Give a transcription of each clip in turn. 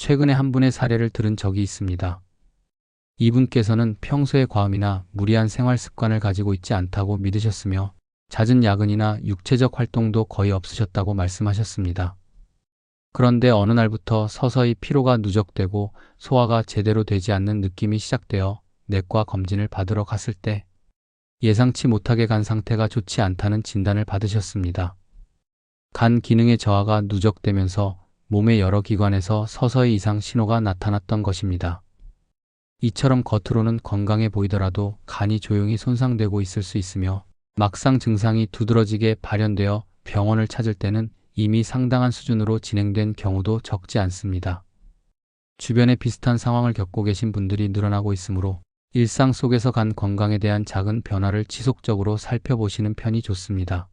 최근에 한 분의 사례를 들은 적이 있습니다. 이분께서는 평소에 과음이나 무리한 생활 습관을 가지고 있지 않다고 믿으셨으며 잦은 야근이나 육체적 활동도 거의 없으셨다고 말씀하셨습니다. 그런데 어느 날부터 서서히 피로가 누적되고 소화가 제대로 되지 않는 느낌이 시작되어 내과 검진을 받으러 갔을 때 예상치 못하게 간 상태가 좋지 않다는 진단을 받으셨습니다. 간 기능의 저하가 누적되면서 몸의 여러 기관에서 서서히 이상 신호가 나타났던 것입니다. 이처럼 겉으로는 건강해 보이더라도 간이 조용히 손상되고 있을 수 있으며 막상 증상이 두드러지게 발현되어 병원을 찾을 때는 이미 상당한 수준으로 진행된 경우도 적지 않습니다. 주변에 비슷한 상황을 겪고 계신 분들이 늘어나고 있으므로 일상 속에서 간 건강에 대한 작은 변화를 지속적으로 살펴보시는 편이 좋습니다.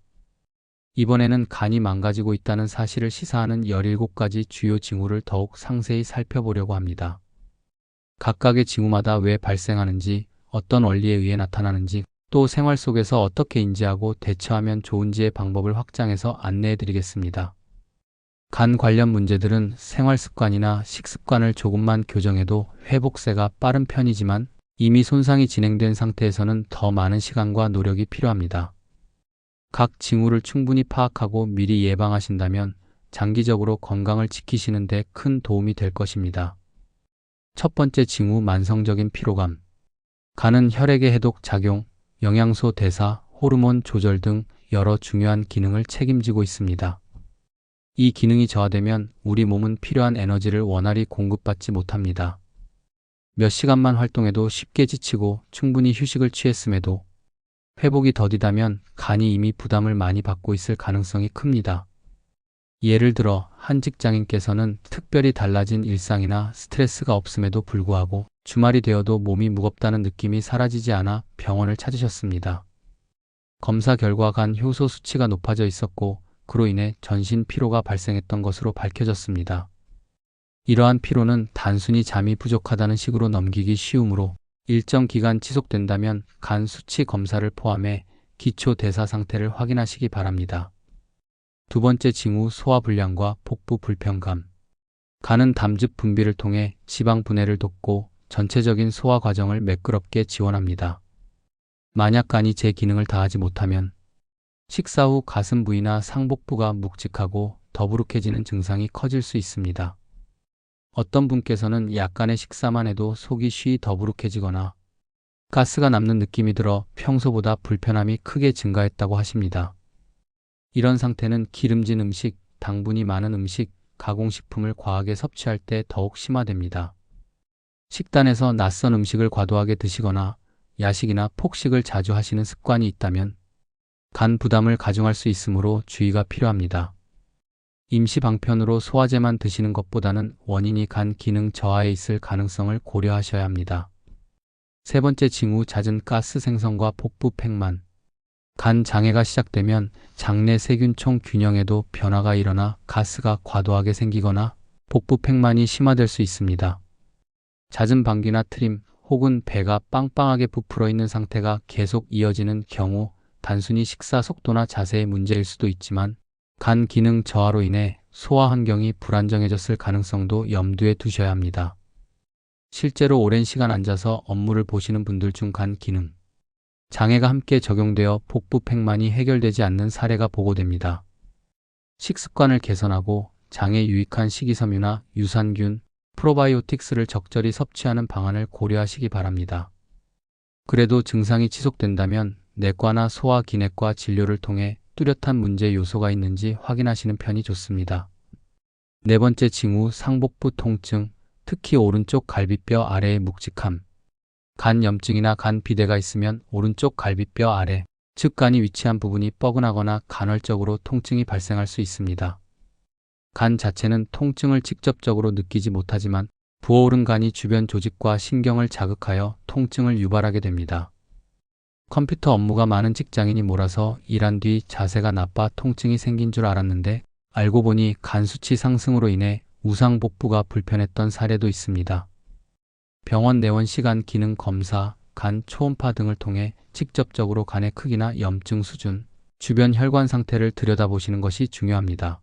이번에는 간이 망가지고 있다는 사실을 시사하는 17가지 주요 징후를 더욱 상세히 살펴보려고 합니다. 각각의 징후마다 왜 발생하는지, 어떤 원리에 의해 나타나는지, 또 생활 속에서 어떻게 인지하고 대처하면 좋은지의 방법을 확장해서 안내해 드리겠습니다. 간 관련 문제들은 생활 습관이나 식습관을 조금만 교정해도 회복세가 빠른 편이지만 이미 손상이 진행된 상태에서는 더 많은 시간과 노력이 필요합니다. 각 징후를 충분히 파악하고 미리 예방하신다면 장기적으로 건강을 지키시는 데 큰 도움이 될 것입니다. 첫 번째 징후, 만성적인 피로감. 간은 혈액의 해독 작용, 영양소 대사, 호르몬 조절 등 여러 중요한 기능을 책임지고 있습니다. 이 기능이 저하되면 우리 몸은 필요한 에너지를 원활히 공급받지 못합니다. 몇 시간만 활동해도 쉽게 지치고 충분히 휴식을 취했음에도 회복이 더디다면 간이 이미 부담을 많이 받고 있을 가능성이 큽니다. 예를 들어 한 직장인께서는 특별히 달라진 일상이나 스트레스가 없음에도 불구하고 주말이 되어도 몸이 무겁다는 느낌이 사라지지 않아 병원을 찾으셨습니다. 검사 결과 간 효소 수치가 높아져 있었고 그로 인해 전신 피로가 발생했던 것으로 밝혀졌습니다. 이러한 피로는 단순히 잠이 부족하다는 식으로 넘기기 쉬우므로 일정 기간 지속된다면 간 수치 검사를 포함해 기초 대사 상태를 확인하시기 바랍니다. 두 번째 징후, 소화불량과 복부 불편감. 간은 담즙 분비를 통해 지방 분해를 돕고 전체적인 소화 과정을 매끄럽게 지원합니다. 만약 간이 제 기능을 다하지 못하면 식사 후 가슴 부위나 상복부가 묵직하고 더부룩해지는 증상이 커질 수 있습니다. 어떤 분께서는 약간의 식사만 해도 속이 쉬이 더부룩해지거나 가스가 남는 느낌이 들어 평소보다 불편함이 크게 증가했다고 하십니다. 이런 상태는 기름진 음식, 당분이 많은 음식, 가공식품을 과하게 섭취할 때 더욱 심화됩니다. 식단에서 낯선 음식을 과도하게 드시거나 야식이나 폭식을 자주 하시는 습관이 있다면 간 부담을 가중할 수 있으므로 주의가 필요합니다. 임시 방편으로 소화제만 드시는 것보다는 원인이 간 기능 저하에 있을 가능성을 고려하셔야 합니다. 세 번째 징후, 잦은 가스 생성과 복부 팽만. 간 장애가 시작되면 장내 세균총 균형에도 변화가 일어나 가스가 과도하게 생기거나 복부 팽만이 심화될 수 있습니다. 잦은 방귀나 트림 혹은 배가 빵빵하게 부풀어 있는 상태가 계속 이어지는 경우 단순히 식사 속도나 자세의 문제일 수도 있지만 간 기능 저하로 인해 소화 환경이 불안정해졌을 가능성도 염두에 두셔야 합니다. 실제로 오랜 시간 앉아서 업무를 보시는 분들 중 간 기능 장애가 함께 적용되어 복부 팽만이 해결되지 않는 사례가 보고됩니다. 식습관을 개선하고 장에 유익한 식이섬유나 유산균, 프로바이오틱스를 적절히 섭취하는 방안을 고려하시기 바랍니다. 그래도 증상이 지속된다면 내과나 소화기내과 진료를 통해 뚜렷한 문제 요소가 있는지 확인하시는 편이 좋습니다. 네 번째 징후, 상복부 통증, 특히 오른쪽 갈비뼈 아래의 묵직함. 간 염증이나 간 비대가 있으면 오른쪽 갈비뼈 아래, 즉 간이 위치한 부분이 뻐근하거나 간헐적으로 통증이 발생할 수 있습니다. 간 자체는 통증을 직접적으로 느끼지 못하지만 부어오른 간이 주변 조직과 신경을 자극하여 통증을 유발하게 됩니다. 컴퓨터 업무가 많은 직장인이 몰아서 일한 뒤 자세가 나빠 통증이 생긴 줄 알았는데 알고 보니 간 수치 상승으로 인해 우상복부가 불편했던 사례도 있습니다. 병원 내원 시간 기능 검사, 간 초음파 등을 통해 직접적으로 간의 크기나 염증 수준, 주변 혈관 상태를 들여다보시는 것이 중요합니다.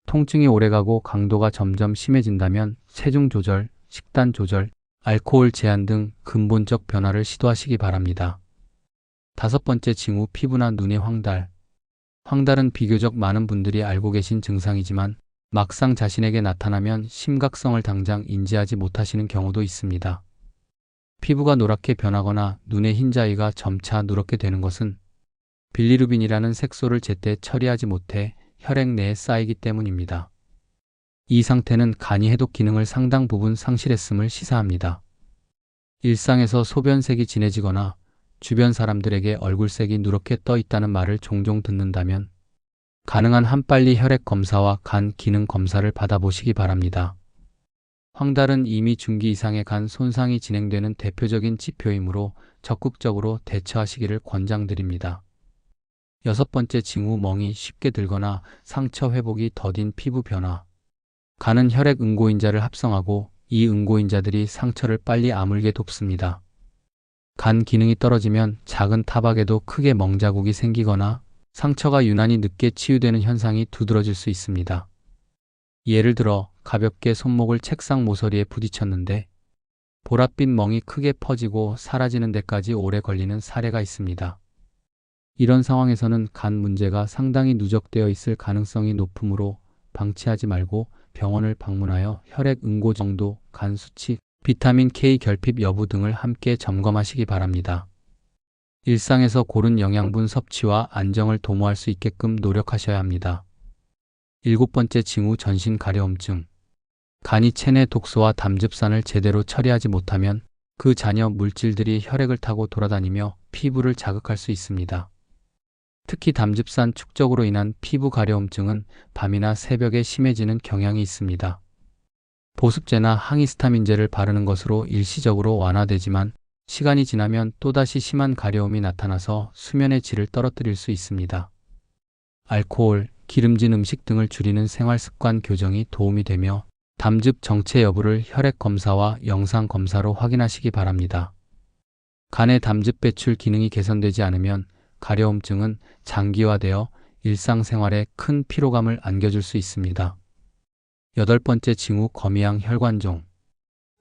통증이 오래가고 강도가 점점 심해진다면 체중 조절, 식단 조절, 알코올 제한 등 근본적 변화를 시도하시기 바랍니다. 다섯 번째 징후, 피부나 눈의 황달. 황달은 비교적 많은 분들이 알고 계신 증상이지만 막상 자신에게 나타나면 심각성을 당장 인지하지 못하시는 경우도 있습니다. 피부가 노랗게 변하거나 눈의 흰자위가 점차 누렇게 되는 것은 빌리루빈이라는 색소를 제때 처리하지 못해 혈액 내에 쌓이기 때문입니다. 이 상태는 간이 해독 기능을 상당 부분 상실했음을 시사합니다. 일상에서 소변색이 진해지거나 주변 사람들에게 얼굴색이 누렇게 떠 있다는 말을 종종 듣는다면 가능한 한 빨리 혈액 검사와 간 기능 검사를 받아보시기 바랍니다. 황달은 이미 중기 이상의 간 손상이 진행되는 대표적인 지표이므로 적극적으로 대처하시기를 권장드립니다. 여섯 번째 징후, 멍이 쉽게 들거나 상처 회복이 더딘 피부 변화. 간은 혈액 응고인자를 합성하고 이 응고인자들이 상처를 빨리 아물게 돕습니다. 간 기능이 떨어지면 작은 타박에도 크게 멍자국이 생기거나 상처가 유난히 늦게 치유되는 현상이 두드러질 수 있습니다. 예를 들어 가볍게 손목을 책상 모서리에 부딪혔는데 보랏빛 멍이 크게 퍼지고 사라지는 데까지 오래 걸리는 사례가 있습니다. 이런 상황에서는 간 문제가 상당히 누적되어 있을 가능성이 높으므로 방치하지 말고 병원을 방문하여 혈액 응고 정도, 간 수치, 비타민 K 결핍 여부 등을 함께 점검하시기 바랍니다. 일상에서 고른 영양분 섭취와 안정을 도모할 수 있게끔 노력하셔야 합니다. 일곱 번째 징후, 전신 가려움증. 간이 체내 독소와 담즙산을 제대로 처리하지 못하면 그 잔여 물질들이 혈액을 타고 돌아다니며 피부를 자극할 수 있습니다. 특히 담즙산 축적으로 인한 피부 가려움증은 밤이나 새벽에 심해지는 경향이 있습니다. 보습제나 항히스타민제를 바르는 것으로 일시적으로 완화되지만 시간이 지나면 또다시 심한 가려움이 나타나서 수면의 질을 떨어뜨릴 수 있습니다. 알코올, 기름진 음식 등을 줄이는 생활습관 교정이 도움이 되며 담즙 정체 여부를 혈액 검사와 영상 검사로 확인하시기 바랍니다. 간의 담즙 배출 기능이 개선되지 않으면 가려움증은 장기화되어 일상생활에 큰 피로감을 안겨줄 수 있습니다. 여덟 번째 징후, 거미양 혈관종.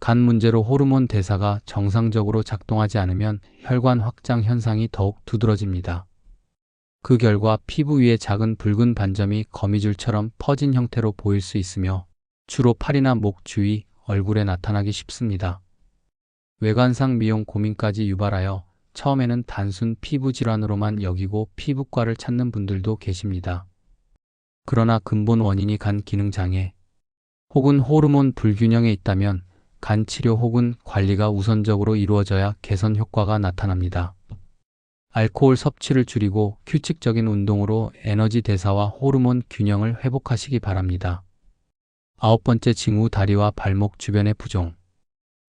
간 문제로 호르몬 대사가 정상적으로 작동하지 않으면 혈관 확장 현상이 더욱 두드러집니다. 그 결과 피부 위에 작은 붉은 반점이 거미줄처럼 퍼진 형태로 보일 수 있으며 주로 팔이나 목 주위, 얼굴에 나타나기 쉽습니다. 외관상 미용 고민까지 유발하여 처음에는 단순 피부 질환으로만 여기고 피부과를 찾는 분들도 계십니다. 그러나 근본 원인이 간 기능 장애 혹은 호르몬 불균형에 있다면 간 치료 혹은 관리가 우선적으로 이루어져야 개선 효과가 나타납니다. 알코올 섭취를 줄이고 규칙적인 운동으로 에너지 대사와 호르몬 균형을 회복하시기 바랍니다. 아홉 번째 징후, 다리와 발목 주변의 부종.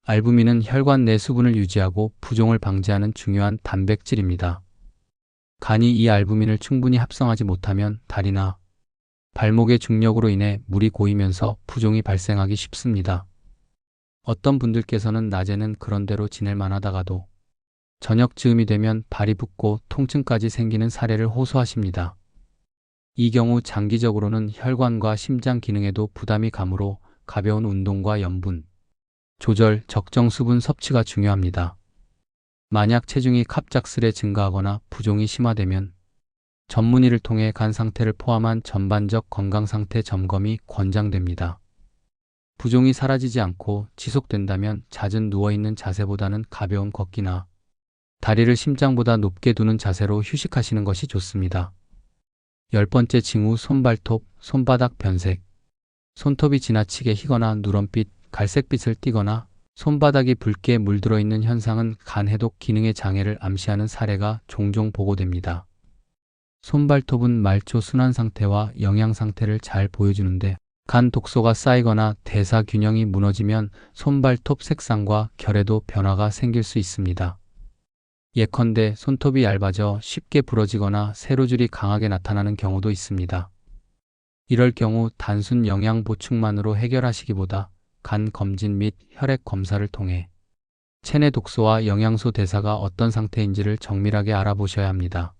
알부민은 혈관 내 수분을 유지하고 부종을 방지하는 중요한 단백질입니다. 간이 이 알부민을 충분히 합성하지 못하면 다리나 발목의 중력으로 인해 물이 고이면서 부종이 발생하기 쉽습니다. 어떤 분들께서는 낮에는 그런대로 지낼 만하다가도 저녁 즈음이 되면 발이 붓고 통증까지 생기는 사례를 호소하십니다. 이 경우 장기적으로는 혈관과 심장 기능에도 부담이 가므로 가벼운 운동과 염분 조절, 적정 수분 섭취가 중요합니다. 만약 체중이 갑작스레 증가하거나 부종이 심화되면 전문의를 통해 간 상태를 포함한 전반적 건강 상태 점검이 권장됩니다. 부종이 사라지지 않고 지속된다면 잦은 누워있는 자세보다는 가벼운 걷기나 다리를 심장보다 높게 두는 자세로 휴식하시는 것이 좋습니다. 열 번째 징후, 손발톱, 손바닥 변색. 손톱이 지나치게 희거나 누런빛, 갈색빛을 띠거나 손바닥이 붉게 물들어 있는 현상은 간 해독 기능의 장애를 암시하는 사례가 종종 보고됩니다. 손발톱은 말초 순환 상태와 영양 상태를 잘 보여주는데 간 독소가 쌓이거나 대사 균형이 무너지면 손발톱 색상과 결에도 변화가 생길 수 있습니다. 예컨대 손톱이 얇아져 쉽게 부러지거나 세로줄이 강하게 나타나는 경우도 있습니다. 이럴 경우 단순 영양 보충만으로 해결하시기보다 간 검진 및 혈액 검사를 통해 체내 독소와 영양소 대사가 어떤 상태인지를 정밀하게 알아보셔야 합니다.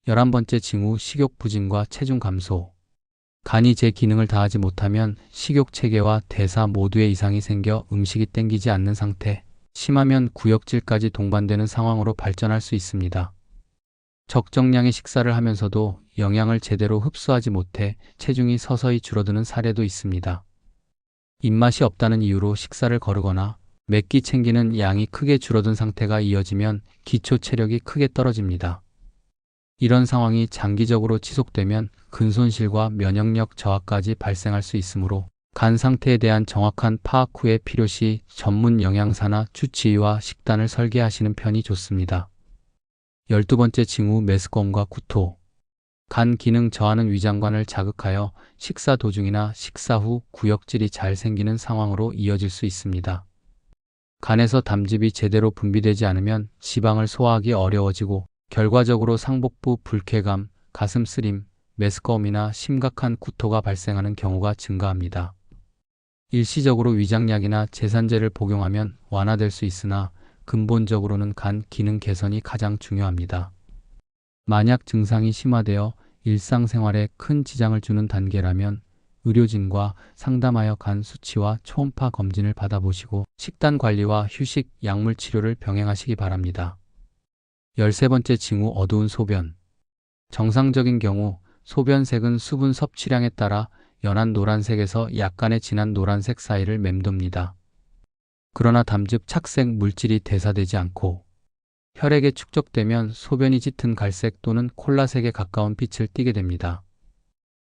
11번째 징후, 식욕 부진과 체중 감소. 간이 제 기능을 다하지 못하면 식욕 체계와 대사 모두에 이상이 생겨 음식이 땡기지 않는 상태, 심하면 구역질까지 동반되는 상황으로 발전할 수 있습니다. 적정량의 식사를 하면서도 영양을 제대로 흡수하지 못해 체중이 서서히 줄어드는 사례도 있습니다. 입맛이 없다는 이유로 식사를 거르거나 몇 끼 챙기는 양이 크게 줄어든 상태가 이어지면 기초 체력이 크게 떨어집니다. 이런 상황이 장기적으로 지속되면 근손실과 면역력 저하까지 발생할 수 있으므로 간 상태에 대한 정확한 파악 후에 필요시 전문 영양사나 주치의와 식단을 설계하시는 편이 좋습니다. 12번째 징후 메스꺼움과 구토. 간 기능 저하는 위장관을 자극하여 식사 도중이나 식사 후 구역질이 잘 생기는 상황으로 이어질 수 있습니다. 간에서 담즙이 제대로 분비되지 않으면 지방을 소화하기 어려워지고 결과적으로 상복부 불쾌감, 가슴 쓰림, 메스꺼움이나 심각한 구토가 발생하는 경우가 증가합니다. 일시적으로 위장약이나 제산제를 복용하면 완화될 수 있으나 근본적으로는 간 기능 개선이 가장 중요합니다. 만약 증상이 심화되어 일상생활에 큰 지장을 주는 단계라면 의료진과 상담하여 간 수치와 초음파 검진을 받아보시고 식단 관리와 휴식, 약물 치료를 병행하시기 바랍니다. 13번째 징후 어두운 소변. 정상적인 경우 소변색은 수분 섭취량에 따라 연한 노란색에서 약간의 진한 노란색 사이를 맴돕니다. 그러나 담즙 착색 물질이 대사되지 않고 혈액에 축적되면 소변이 짙은 갈색 또는 콜라색에 가까운 빛을 띠게 됩니다.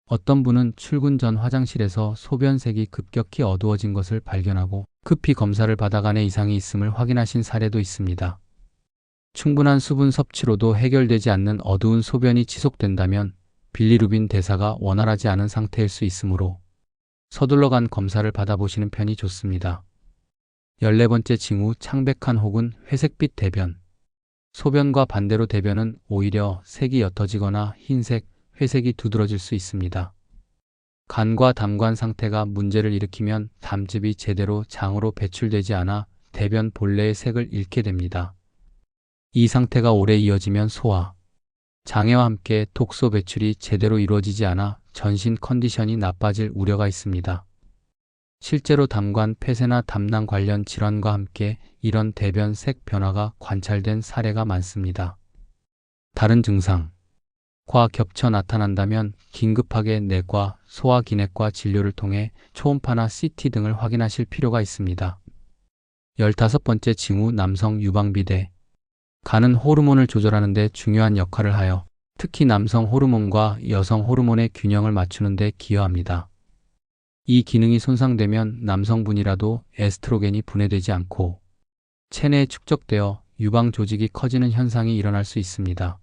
어떤 분은 출근 전 화장실에서 소변색이 급격히 어두워진 것을 발견하고 급히 검사를 받아 간에 이상이 있음을 확인하신 사례도 있습니다. 충분한 수분 섭취로도 해결되지 않는 어두운 소변이 지속된다면 빌리루빈 대사가 원활하지 않은 상태일 수 있으므로 서둘러 간 검사를 받아보시는 편이 좋습니다. 14번째 징후 창백한 혹은 회색빛 대변. 소변과 반대로 대변은 오히려 색이 옅어지거나 흰색, 회색이 두드러질 수 있습니다. 간과 담관 상태가 문제를 일으키면 담즙이 제대로 장으로 배출되지 않아 대변 본래의 색을 잃게 됩니다. 이 상태가 오래 이어지면 소화, 장애와 함께 독소 배출이 제대로 이루어지지 않아 전신 컨디션이 나빠질 우려가 있습니다. 실제로 담관 폐쇄나 담낭 관련 질환과 함께 이런 대변 색 변화가 관찰된 사례가 많습니다. 다른 증상과 겹쳐 나타난다면 긴급하게 내과, 소화기내과 진료를 통해 초음파나 CT 등을 확인하실 필요가 있습니다. 15번째 징후 남성 유방비대. 간은 호르몬을 조절하는 데 중요한 역할을 하여 특히 남성 호르몬과 여성 호르몬의 균형을 맞추는 데 기여합니다. 이 기능이 손상되면 남성분이라도 에스트로겐이 분해되지 않고 체내에 축적되어 유방 조직이 커지는 현상이 일어날 수 있습니다.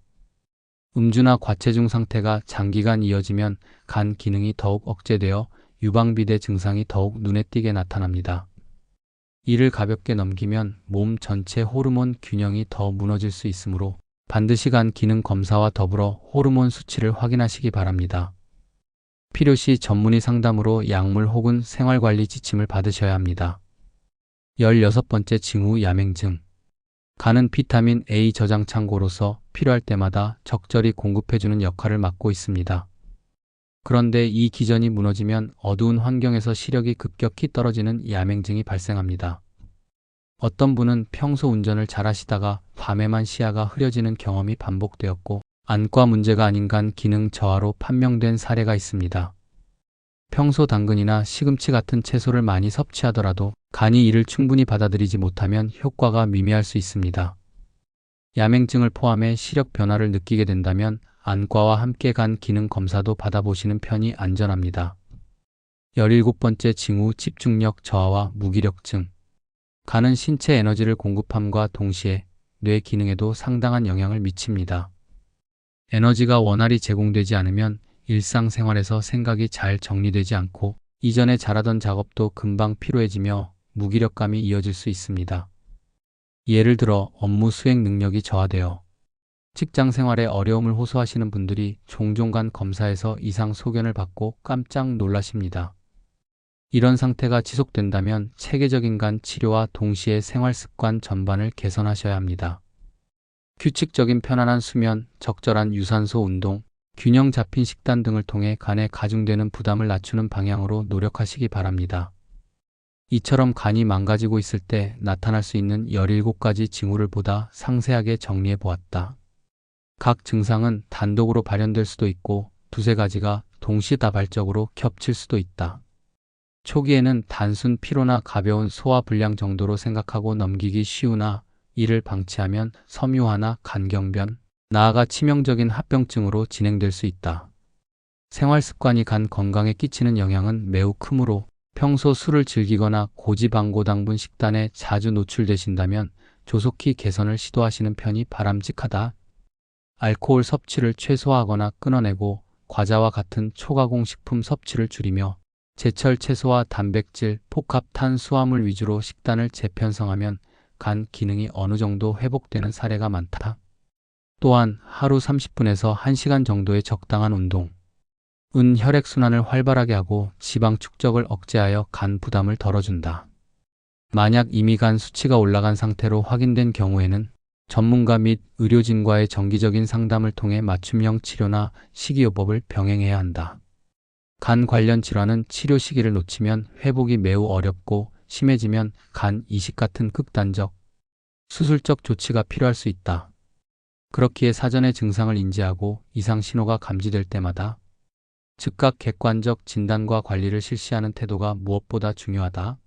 음주나 과체중 상태가 장기간 이어지면 간 기능이 더욱 억제되어 유방비대 증상이 더욱 눈에 띄게 나타납니다. 이를 가볍게 넘기면 몸 전체 호르몬 균형이 더 무너질 수 있으므로 반드시 간 기능 검사와 더불어 호르몬 수치를 확인하시기 바랍니다. 필요시 전문의 상담으로 약물 혹은 생활관리 지침을 받으셔야 합니다. 16번째 징후 야맹증. 간은 비타민 A 저장 창고로서 필요할 때마다 적절히 공급해주는 역할을 맡고 있습니다. 그런데 이 기전이 무너지면 어두운 환경에서 시력이 급격히 떨어지는 야맹증이 발생합니다. 어떤 분은 평소 운전을 잘하시다가 밤에만 시야가 흐려지는 경험이 반복되었고 안과 문제가 아닌 간 기능 저하로 판명된 사례가 있습니다. 평소 당근이나 시금치 같은 채소를 많이 섭취하더라도 간이 이를 충분히 받아들이지 못하면 효과가 미미할 수 있습니다. 야맹증을 포함해 시력 변화를 느끼게 된다면 안과와 함께 간 기능 검사도 받아보시는 편이 안전합니다. 17번째 징후 집중력 저하와 무기력증. 간은 신체 에너지를 공급함과 동시에 뇌 기능에도 상당한 영향을 미칩니다. 에너지가 원활히 제공되지 않으면 일상생활에서 생각이 잘 정리되지 않고 이전에 잘하던 작업도 금방 피로해지며 무기력감이 이어질 수 있습니다. 예를 들어 업무 수행 능력이 저하되어 직장 생활에 어려움을 호소하시는 분들이 종종 간 검사에서 이상 소견을 받고 깜짝 놀라십니다. 이런 상태가 지속된다면 체계적인 간 치료와 동시에 생활 습관 전반을 개선하셔야 합니다. 규칙적인 편안한 수면, 적절한 유산소 운동, 균형 잡힌 식단 등을 통해 간에 가중되는 부담을 낮추는 방향으로 노력하시기 바랍니다. 이처럼 간이 망가지고 있을 때 나타날 수 있는 17가지 징후를 보다 상세하게 정리해 보았다. 각 증상은 단독으로 발현될 수도 있고 두세 가지가 동시다발적으로 겹칠 수도 있다. 초기에는 단순 피로나 가벼운 소화불량 정도로 생각하고 넘기기 쉬우나 이를 방치하면 섬유화나 간경변, 나아가 치명적인 합병증으로 진행될 수 있다. 생활습관이 간 건강에 끼치는 영향은 매우 크므로 평소 술을 즐기거나 고지방고당분 식단에 자주 노출되신다면 조속히 개선을 시도하시는 편이 바람직하다. 알코올 섭취를 최소화하거나 끊어내고 과자와 같은 초가공 식품 섭취를 줄이며 제철 채소와 단백질, 복합 탄수화물 위주로 식단을 재편성하면 간 기능이 어느 정도 회복되는 사례가 많다. 또한 하루 30분에서 1시간 정도의 적당한 운동, 혈액순환을 활발하게 하고 지방 축적을 억제하여 간 부담을 덜어준다. 만약 이미 간 수치가 올라간 상태로 확인된 경우에는 전문가 및 의료진과의 정기적인 상담을 통해 맞춤형 치료나 식이요법을 병행해야 한다. 간 관련 질환은 치료 시기를 놓치면 회복이 매우 어렵고 심해지면 간 이식 같은 극단적, 수술적 조치가 필요할 수 있다. 그렇기에 사전에 증상을 인지하고 이상 신호가 감지될 때마다 즉각 객관적 진단과 관리를 실시하는 태도가 무엇보다 중요하다.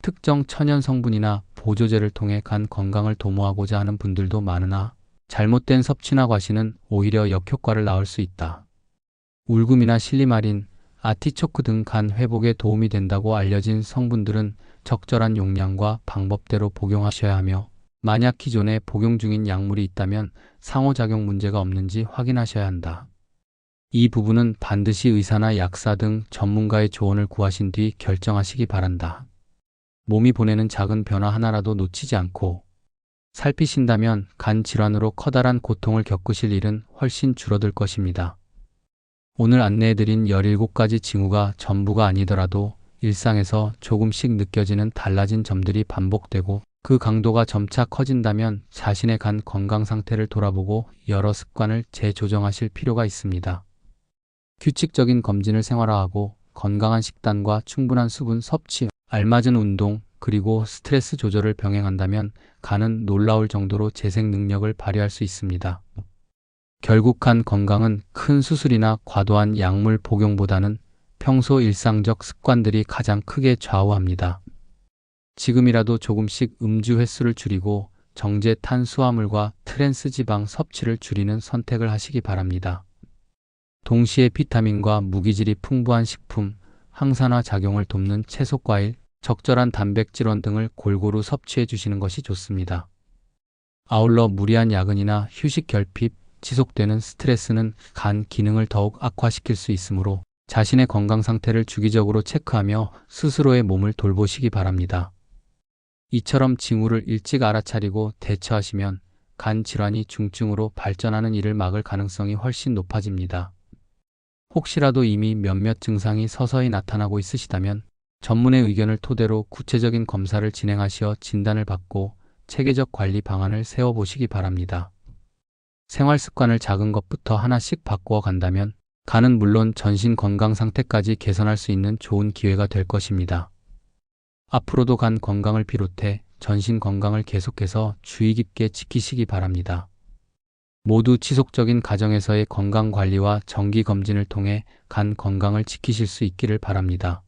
특정 천연 성분이나 보조제를 통해 간 건강을 도모하고자 하는 분들도 많으나 잘못된 섭취나 과시는 오히려 역효과를 낳을 수 있다. 울금이나 실리마린, 아티초크 등 간 회복에 도움이 된다고 알려진 성분들은 적절한 용량과 방법대로 복용하셔야 하며 만약 기존에 복용 중인 약물이 있다면 상호작용 문제가 없는지 확인하셔야 한다. 이 부분은 반드시 의사나 약사 등 전문가의 조언을 구하신 뒤 결정하시기 바란다. 몸이 보내는 작은 변화 하나라도 놓치지 않고 살피신다면 간 질환으로 커다란 고통을 겪으실 일은 훨씬 줄어들 것입니다. 오늘 안내해드린 17가지 징후가 전부가 아니더라도 일상에서 조금씩 느껴지는 달라진 점들이 반복되고 그 강도가 점차 커진다면 자신의 간 건강 상태를 돌아보고 여러 습관을 재조정하실 필요가 있습니다. 규칙적인 검진을 생활화하고 건강한 식단과 충분한 수분 섭취, 알맞은 운동, 그리고 스트레스 조절을 병행한다면 간은 놀라울 정도로 재생 능력을 발휘할 수 있습니다. 결국 간 건강은 큰 수술이나 과도한 약물 복용보다는 평소 일상적 습관들이 가장 크게 좌우합니다. 지금이라도 조금씩 음주 횟수를 줄이고 정제 탄수화물과 트랜스 지방 섭취를 줄이는 선택을 하시기 바랍니다. 동시에 비타민과 무기질이 풍부한 식품, 항산화 작용을 돕는 채소 과일, 적절한 단백질원 등을 골고루 섭취해 주시는 것이 좋습니다. 아울러 무리한 야근이나 휴식 결핍, 지속되는 스트레스는 간 기능을 더욱 악화시킬 수 있으므로 자신의 건강 상태를 주기적으로 체크하며 스스로의 몸을 돌보시기 바랍니다. 이처럼 징후를 일찍 알아차리고 대처하시면 간 질환이 중증으로 발전하는 일을 막을 가능성이 훨씬 높아집니다. 혹시라도 이미 몇몇 증상이 서서히 나타나고 있으시다면 전문의 의견을 토대로 구체적인 검사를 진행하시어 진단을 받고 체계적 관리 방안을 세워보시기 바랍니다. 생활 습관을 작은 것부터 하나씩 바꾸어 간다면 간은 물론 전신 건강 상태까지 개선할 수 있는 좋은 기회가 될 것입니다. 앞으로도 간 건강을 비롯해 전신 건강을 계속해서 주의 깊게 지키시기 바랍니다. 모두 지속적인 가정에서의 건강 관리와 정기 검진을 통해 간 건강을 지키실 수 있기를 바랍니다.